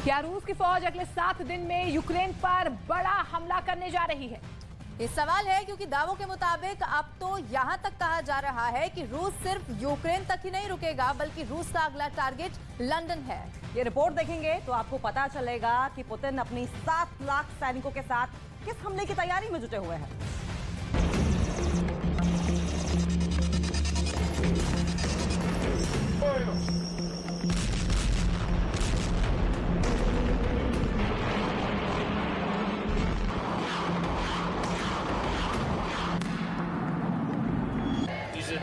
क्या रूस की फौज अगले 7 दिन में यूक्रेन पर बड़ा हमला करने जा रही है? ये सवाल है क्योंकि दावों के मुताबिक अब तो यहां तक कहा जा रहा है कि रूस सिर्फ यूक्रेन तक ही नहीं रुकेगा, बल्कि रूस का अगला टारगेट लंदन है। ये रिपोर्ट देखेंगे तो आपको पता चलेगा कि पुतिन अपनी 7 लाख सैनिकों के साथ किस हमले की तैयारी में जुटे हुए हैं।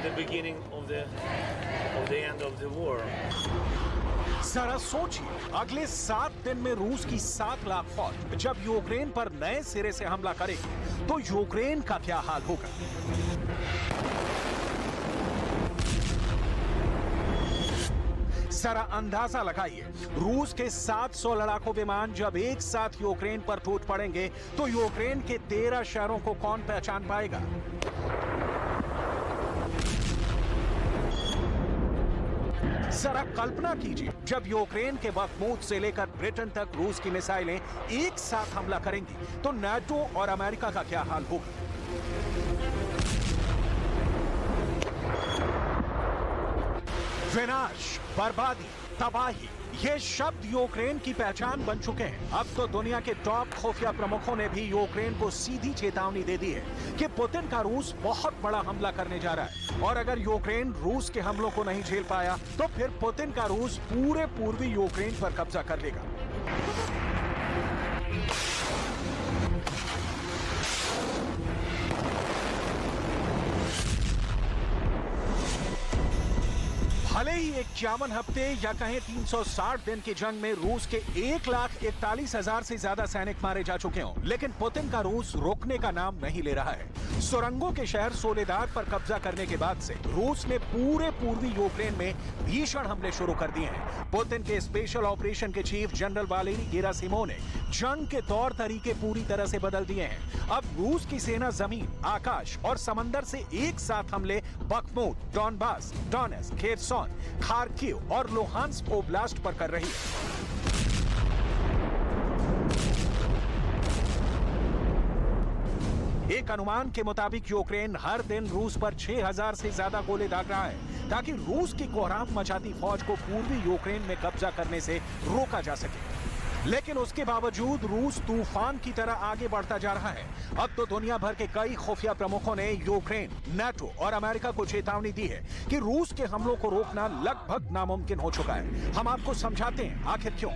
The beginning of the end of the war. जरा सोचिए, अगले 7 दिन में रूस की 7 लाख फौज जब यूक्रेन पर नए सिरे से हमला करेगी तो यूक्रेन का क्या हाल होगा। जरा अंदाजा लगाइए, रूस के 700 लड़ाकू विमान जब एक साथ यूक्रेन पर टूट पड़ेंगे तो यूक्रेन के 13 शहरों को कौन पहचान पाएगा। जरा कल्पना कीजिए, जब यूक्रेन के बखमूत से लेकर ब्रिटेन तक रूस की मिसाइलें एक साथ हमला करेंगी तो नाटो और अमेरिका का क्या हाल होगा। विनाश, बर्बादी, तबाही, ये शब्द यूक्रेन की पहचान बन चुके हैं। अब तो दुनिया के टॉप खुफिया प्रमुखों ने भी यूक्रेन को सीधी चेतावनी दे दी है कि पुतिन का रूस बहुत बड़ा हमला करने जा रहा है और अगर यूक्रेन रूस के हमलों को नहीं झेल पाया तो फिर पुतिन का रूस पूरे पूर्वी यूक्रेन पर कब्जा कर लेगा। भले ही 51 हफ्ते या कहें 360 दिन की जंग में रूस के 1,41,000 से ज्यादा सैनिक मारे जा चुके हों, लेकिन पुतिन का रूस रोकने का नाम नहीं ले रहा है। सुरंगों के शहर सोलेदार पर कब्जा करने के बाद से रूस ने पूरे पूर्वी यूक्रेन में भीषण हमले शुरू कर दिए हैं। पुतिन के स्पेशल ऑपरेशन के चीफ जनरल वालेरी गेरासिमोव ने जंग के तौर तरीके पूरी तरह से बदल दिए हैं। अब रूस की सेना जमीन, आकाश और समंदर से एक साथ हमले Bakhmut, Donbas, Donetsk, Kherson, Kharkiv और लुहांस्क ओब्लास्ट पर कर रही है। एक अनुमान के मुताबिक यूक्रेन हर दिन रूस पर 6,000 से ज्यादा गोले दाग रहा है ताकि रूस की कोहराम मचाती फौज को पूर्वी यूक्रेन में कब्जा करने से रोका जा सके। लेकिन उसके बावजूद रूस तूफान की तरह आगे बढ़ता जा रहा है। अब तो दुनिया भर के कई खुफिया प्रमुखों ने यूक्रेन, नाटो और अमेरिका को चेतावनी दी है कि रूस के हमलों को रोकना लगभग नामुमकिन हो चुका है। हम आपको समझाते हैं आखिर क्यों।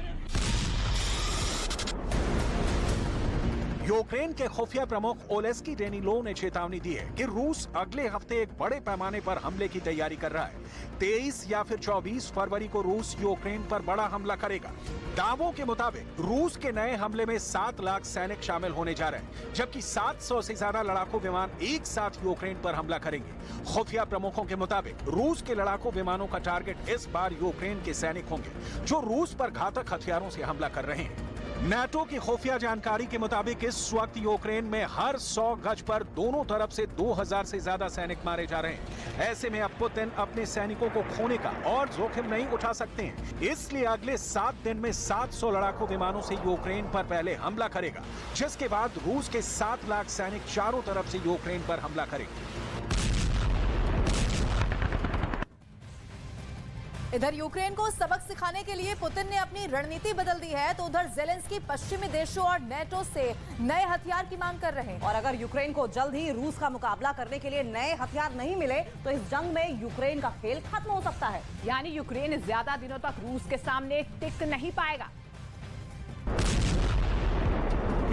यूक्रेन के खुफिया प्रमुख ओलेस्की डेनिलोव ने चेतावनी दी है कि रूस अगले हफ्ते एक बड़े पैमाने पर हमले की तैयारी कर रहा है। 23 या फिर 24 फरवरी को रूस यूक्रेन पर बड़ा हमला करेगा। दावों के मुताबिक रूस के नए हमले में 7 लाख सैनिक शामिल होने जा रहे हैं, जबकि 700 से ज्यादा लड़ाकू विमान एक साथ यूक्रेन पर हमला करेंगे। खुफिया प्रमुखों के मुताबिक रूस के लड़ाकू विमानों का टारगेट इस बार यूक्रेन के सैनिक होंगे जो रूस पर घातक हथियारों से हमला कर रहे हैं। नाटो की खुफिया जानकारी के मुताबिक इस वक्त यूक्रेन में हर 100 गज पर दोनों तरफ से 2000 से ज्यादा सैनिक मारे जा रहे हैं। ऐसे में अब पुतिन अपने सैनिकों को खोने का और जोखिम नहीं उठा सकते हैं, इसलिए अगले 7 दिन में 700 लड़ाकू विमानों से यूक्रेन पर पहले हमला करेगा, जिसके बाद रूस के 7 लाख सैनिक चारों तरफ से यूक्रेन पर हमला करेंगे। इधर यूक्रेन को सबक सिखाने के लिए पुतिन ने अपनी रणनीति बदल दी है, तो उधर जेलेंस्की पश्चिमी देशों और नेटो से नए हथियार की मांग कर रहे हैं। और अगर यूक्रेन को जल्द ही रूस का मुकाबला करने के लिए नए हथियार नहीं मिले तो इस जंग में यूक्रेन का खेल खत्म हो सकता है। यानी यूक्रेन ज्यादा दिनों तक रूस के सामने टिक नहीं पाएगा।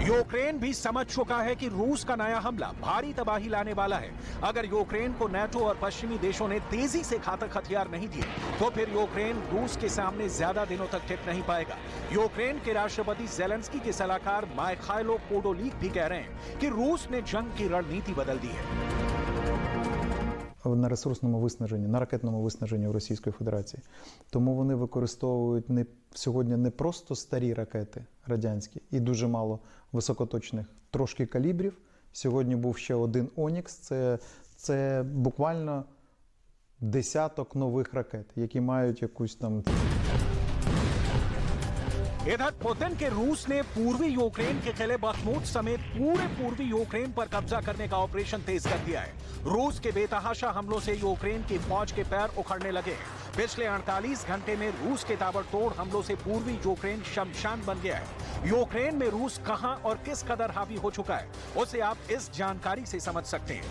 यूक्रेन भी समझ चुका है कि रूस का नया हमला भारी तबाही लाने वाला है। अगर यूक्रेन को नाटो और पश्चिमी देशों ने तेजी से घातक हथियार नहीं दिए तो फिर यूक्रेन रूस के सामने ज्यादा दिनों तक टिक नहीं पाएगा। यूक्रेन के राष्ट्रपति जेलेंस्की के सलाहकार माइखाइलो पोडोलिक भी कह रहे हैं कि रूस ने जंग की रणनीति बदल दी है। На ресурсному виснаженні, на ракетному виснаженні у Російської Федерації. Тому вони використовують сьогодні не просто старі ракети радянські і дуже мало високоточних, трошки калібрів. Сьогодні був ще один «Онікс», це буквально десяток нових ракет, які мають якусь там इधर पुतिन के रूस ने पूर्वी यूक्रेन के किले बखमूत समेत पूरे पूर्वी यूक्रेन पर कब्जा करने का ऑपरेशन तेज कर दिया है। रूस के बेतहाशा हमलों से यूक्रेन की फौज के पैर उखड़ने लगे हैं। पिछले 48 घंटे में रूस के ताबड़तोड़ हमलों से पूर्वी यूक्रेन शमशान बन गया है। यूक्रेन में रूस कहां और किस कदर हावी हो चुका है, उसे आप इस जानकारी से समझ सकते हैं।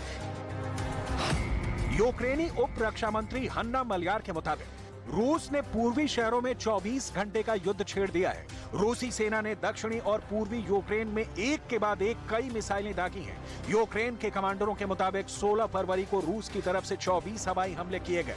यूक्रेनी उप रक्षा मंत्री हन्ना मल्यार के मुताबिक रूस ने पूर्वी शहरों में 24 घंटे का युद्ध छेड़ दिया है। रूसी सेना ने दक्षिणी और पूर्वी यूक्रेन में एक के बाद एक कई मिसाइलें दागी हैं। यूक्रेन के कमांडरों के मुताबिक 16 फरवरी को रूस की तरफ से 24 हवाई हमले किए गए।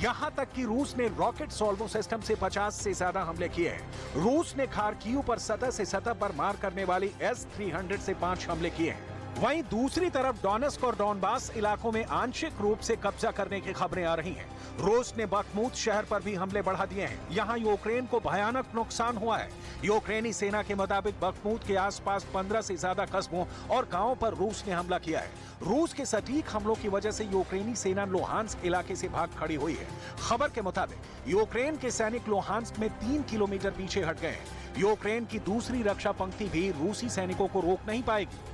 यहां तक कि रूस ने रॉकेट सॉल्वो सिस्टम से 50 से ज्यादा हमले किए हैं। रूस ने खार्किव पर सतह से सतह पर मार करने वाली S-300 से 5 हमले किए हैं। वहीं दूसरी तरफ डोनेस्क और डॉनबास इलाकों में आंशिक रूप से कब्जा करने की खबरें आ रही हैं। रूस ने बखमूत शहर पर भी हमले बढ़ा दिए हैं। यहां यूक्रेन को भयानक नुकसान हुआ है। यूक्रेनी सेना के मुताबिक बखमूत के आसपास 15 से ज्यादा कस्बों और गांवों पर रूस ने हमला किया है। रूस के सटीक हमलों की वजह से यूक्रेनी सेना लोहांस्क इलाके से भाग खड़ी हुई है। खबर के मुताबिक यूक्रेन के सैनिक लोहांस्क में 3 किलोमीटर पीछे हट गए हैं। यूक्रेन की दूसरी रक्षा पंक्ति भी रूसी सैनिकों को रोक नहीं पाएगी।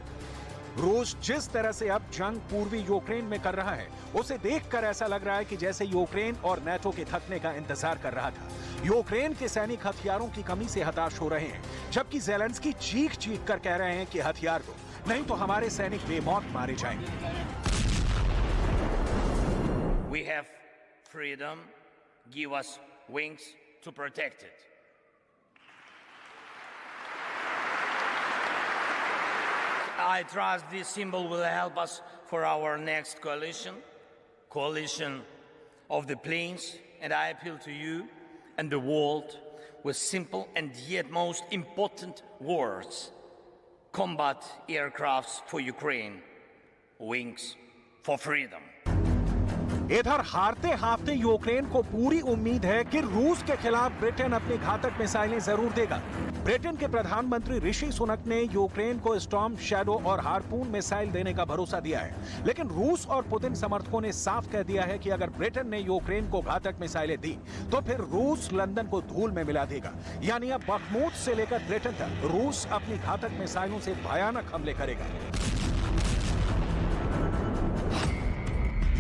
रूस जिस तरह से अब जंग पूर्वी यूक्रेन में कर रहा है, उसे देखकर ऐसा लग रहा है कि जैसे यूक्रेन और नेटो के थकने का इंतजार कर रहा था। यूक्रेन के सैनिक हथियारों की कमी से हताश हो रहे हैं, जबकि ज़ेलेंस्की चीख चीख कर कह रहे हैं कि हथियार दो, नहीं तो हमारे सैनिक बेमौत मारे जाएंगे। We have freedom, give us wings to protect it. I trust this symbol will help us for our next coalition of the plains, and I appeal to you and the world with simple and yet most important words. Combat aircrafts for Ukraine, wings for freedom. इधर हारते हारते Ukraine को पूरी उम्मीद है कि रूस के खिलाफ ब्रिटेन अपनी घातक मिसाइलें जरूर देगा। ब्रिटेन के प्रधानमंत्री ऋषि सुनक ने यूक्रेन को स्टॉर्म शैडो और हार्पून मिसाइल देने का भरोसा दिया है, लेकिन रूस और पुतिन समर्थकों ने साफ कह दिया है कि अगर ब्रिटेन ने यूक्रेन को घातक मिसाइलें दी तो फिर रूस लंदन को धूल में मिला देगा। यानी अब बखमूत से लेकर ब्रिटेन तक रूस अपनी घातक मिसाइलों से भयानक हमले करेगा।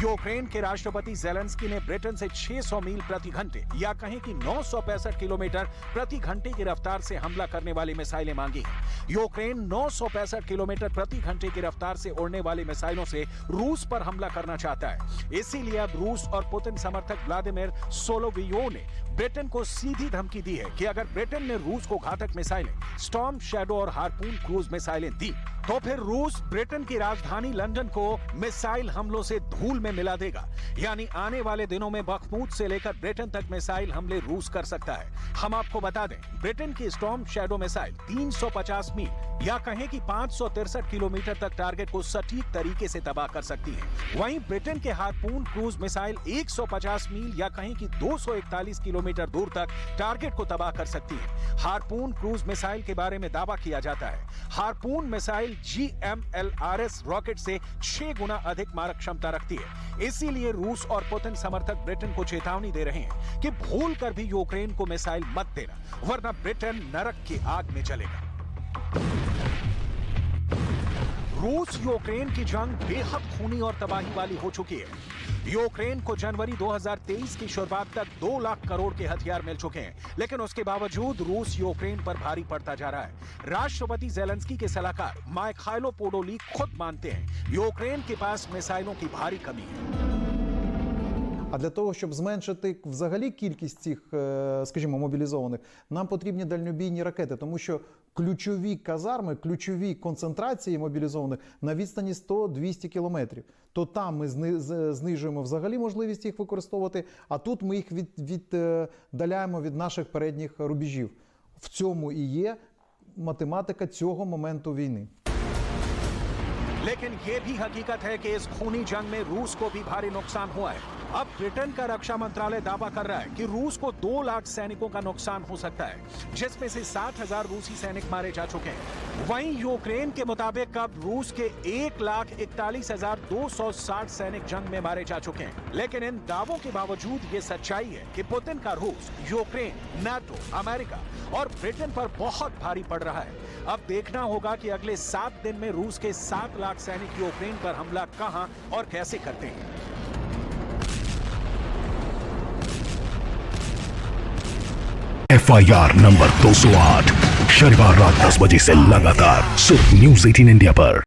यूक्रेन के राष्ट्रपति ज़ेलेंस्की ने ब्रिटेन से 600 मील प्रति घंटे या कहें कि 965 किलोमीटर प्रति घंटे की रफ्तार से हमला करने वाली मिसाइलें मांगी हैं। यूक्रेन 965 किलोमीटर प्रति घंटे की रफ्तार से उड़ने वाली मिसाइलों से रूस पर हमला करना चाहता है। इसीलिए अब रूस और पुतिन समर्थक व्लादिमीर सोलोवियोव ने ब्रिटेन को सीधी धमकी दी है कि अगर ब्रिटेन ने रूस को घातक मिसाइलें स्टॉर्म शैडो और हार्पून क्रूज मिसाइलें दी तो फिर रूस ब्रिटेन की राजधानी लंदन को मिसाइल हमलों से धूल में मिला देगा। यानी आने वाले दिनों में बखमूत से लेकर ब्रिटेन तक मिसाइल हमले रूस कर सकता है। हम आपको बता दें, ब्रिटेन की स्टॉर्म शैडो मिसाइल 350 मील या कहें कि 563 किलोमीटर तक टारगेट को सटीक तरीके से तबाह कर सकती है। वहीं ब्रिटेन के हार्पून क्रूज मिसाइल 150 मील या कहें कि 241 किलोमीटर दूर तक टारगेट को तबाह कर सकती है। हार्पून क्रूज मिसाइल के बारे में दावा किया जाता है, हार्पून मिसाइल GMLRS रॉकेट से 6 गुना अधिक मारक क्षमता रखती है। इसीलिए रूस और पुतिन समर्थक ब्रिटेन को चेतावनी दे रहे हैं कि भूल कर भी यूक्रेन को मिसाइल मत देना, वरना ब्रिटेन नरक की आग में जलेगा। रूस यूक्रेन की जंग बेहद खूनी और तबाही वाली हो चुकी है। यूक्रेन को जनवरी 2023 की शुरुआत तक 2 लाख करोड़ के हथियार मिल चुके हैं, लेकिन उसके बावजूद रूस यूक्रेन पर भारी पड़ता जा रहा है। राष्ट्रपति ज़ेलेंस्की के सलाहकार मायखाइलो पोडोलिक खुद मानते हैं यूक्रेन के पास मिसाइलों की भारी कमी है। А для того, щоб зменшити взагалі кількість цих, скажімо, мобілізованих, нам потрібні дальнобійні ракети, тому що ключові казарми, ключові концентрації мобілізованих на відстані 100-200 кілометрів. То там ми знижуємо взагалі можливість їх використовувати, а тут ми їх віддаляємо від наших передніх рубежів. В цьому і є математика цього моменту війни. लेकिन ये भी हकीकत है कि इस खूनी जंग में रूस को भी भारी नुकसान हुआ है। अब ब्रिटेन का रक्षा मंत्रालय दावा कर रहा है कि रूस को 2 लाख सैनिकों का नुकसान हो सकता है, जिसमें से 60,000 रूसी सैनिक मारे जा चुके हैं। वहीं यूक्रेन के मुताबिक अब रूस के 1,41,260 सैनिक जंग में मारे जा चुके हैं। लेकिन इन दावों के बावजूद ये सच्चाई है कि पुतिन का रूस यूक्रेन, नाटो, अमेरिका और ब्रिटेन पर बहुत भारी पड़ रहा है। अब देखना होगा कि अगले 7 दिन में रूस के 7 लाख सैनिक यूक्रेन पर हमला कहां और कैसे करते हैं। FIR नंबर 208 शनिवार रात 10 बजे से लगातार सिर्फ न्यूज़ 18 इंडिया पर।